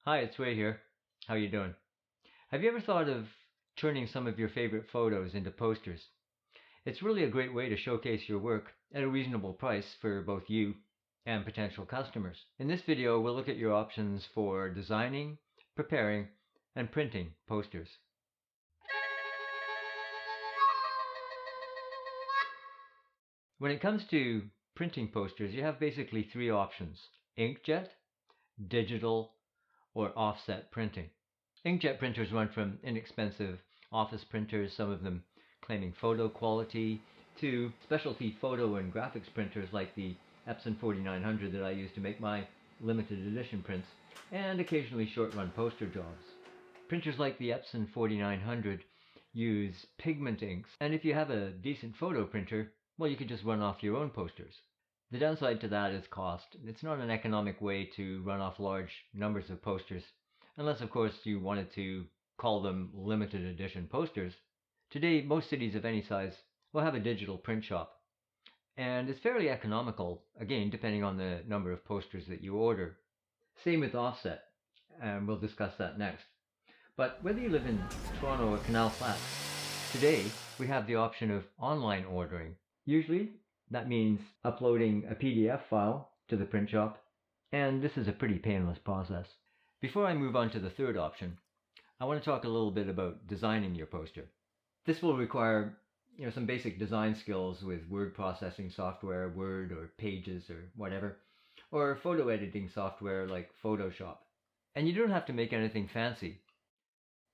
Hi, it's Ray here. How you doing? Have you ever thought of turning some of your favorite photos into posters? It's really a great way to showcase your work at a reasonable price for both you and potential customers. In this video, we'll look at your options for designing, preparing, and printing posters. When it comes to printing posters, you have basically three options: inkjet, digital, or offset printing. Inkjet printers run from inexpensive office printers, some of them claiming photo quality, to specialty photo and graphics printers like the Epson 4900 that I use to make my limited edition prints, and occasionally short-run poster jobs. Printers like the Epson 4900 use pigment inks, and if you have a decent photo printer, well, you can just run off your own posters. The downside to that is cost. It's not an economic way to run off large numbers of posters, unless of course you wanted to call them limited edition posters. Today, most cities of any size will have a digital print shop, and it's fairly economical, again, depending on the number of posters that you order. Same with offset, and we'll discuss that next. But whether you live in Toronto or Canal Flats, today we have the option of online ordering. Usually that means uploading a PDF file to the print shop, and this is a pretty painless process. Before I move on to the third option, I want to talk a little bit about designing your poster. This will require some basic design skills with word processing software, Word or Pages or whatever, or photo editing software like Photoshop. And you don't have to make anything fancy.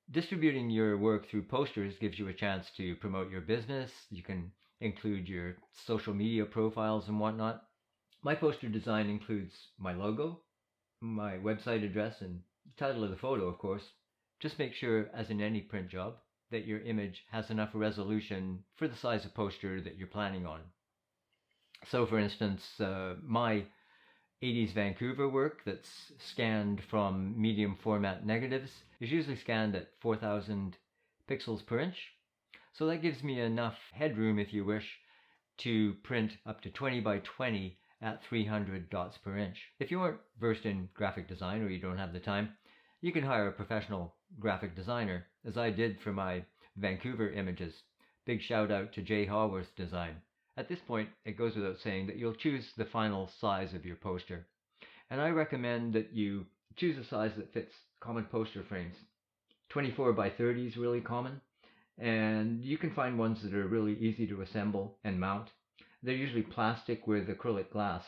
Distributing your work through posters gives you a chance to promote your business. You can include your social media profiles and whatnot. My poster design includes my logo, my website address, and the title of the photo, of course. Just make sure, as in any print job, that your image has enough resolution for the size of poster that you're planning on. So for instance, my 80s Vancouver work that's scanned from medium format negatives is usually scanned at 4,000 pixels per inch. So that gives me enough headroom, if you wish, to print up to 20 by 20 at 300 dots per inch. If you aren't versed in graphic design or you don't have the time, you can hire a professional graphic designer, as I did for my Vancouver images. Big shout out to Jay Haworth's design. At this point, it goes without saying that you'll choose the final size of your poster. And I recommend that you choose a size that fits common poster frames. 24 by 30 is really common, and you can find ones that are really easy to assemble and mount. They're usually plastic with acrylic glass,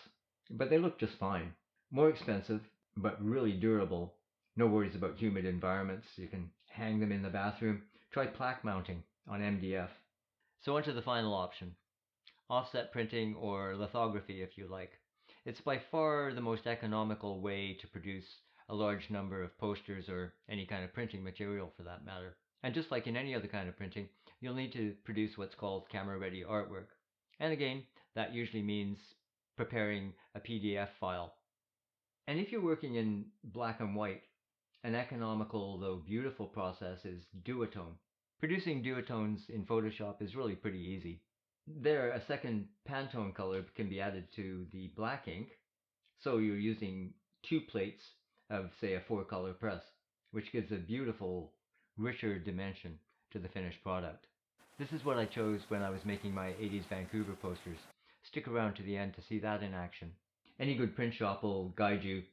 but they look just fine. More expensive, but really durable. No worries about humid environments. You can hang them in the bathroom. Try plaque mounting on MDF. So on to the final option: offset printing, or lithography if you like. It's by far the most economical way to produce a large number of posters, or any kind of printing material for that matter. And just like in any other kind of printing, you'll need to produce what's called camera-ready artwork. And again, that usually means preparing a PDF file. And if you're working in black and white, an economical though beautiful process is duotone. Producing duotones in Photoshop is really pretty easy. There, a second Pantone color can be added to the black ink, so you're using two plates of, say, a 4-color press, which gives a beautiful, richer dimension to the finished product. This is what I chose when I was making my 80s Vancouver posters. Stick around to the end to see that in action. Any good print shop will guide you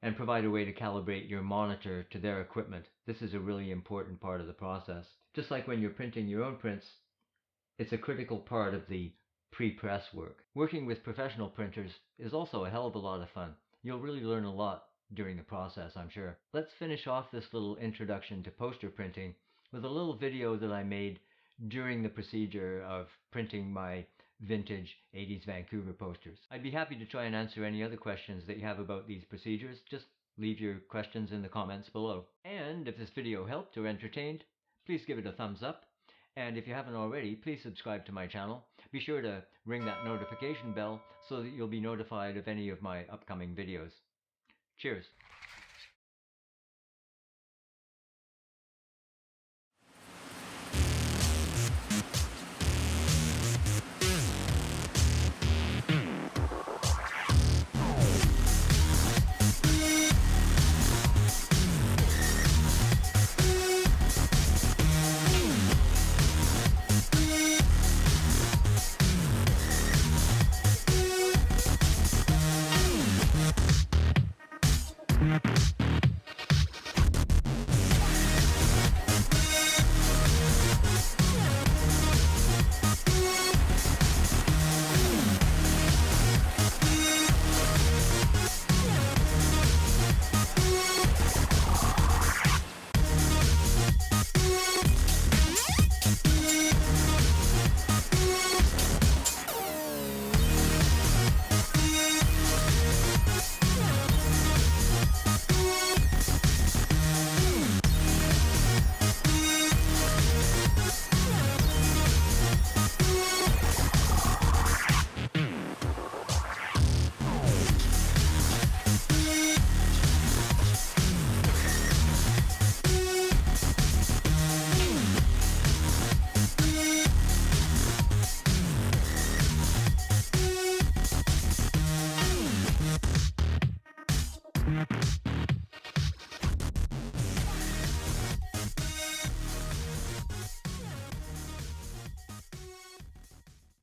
and provide a way to calibrate your monitor to their equipment. This is a really important part of the process. Just like when you're printing your own prints, it's a critical part of the pre-press work. Working with professional printers is also a hell of a lot of fun. You'll really learn a lot during the process, I'm sure. Let's finish off this little introduction to poster printing with a little video that I made during the procedure of printing my vintage 80s Vancouver posters. I'd be happy to try and answer any other questions that you have about these procedures. Just leave your questions in the comments below. And if this video helped or entertained, please give it a thumbs up. And if you haven't already, please subscribe to my channel. Be sure to ring that notification bell so that you'll be notified of any of my upcoming videos. Cheers!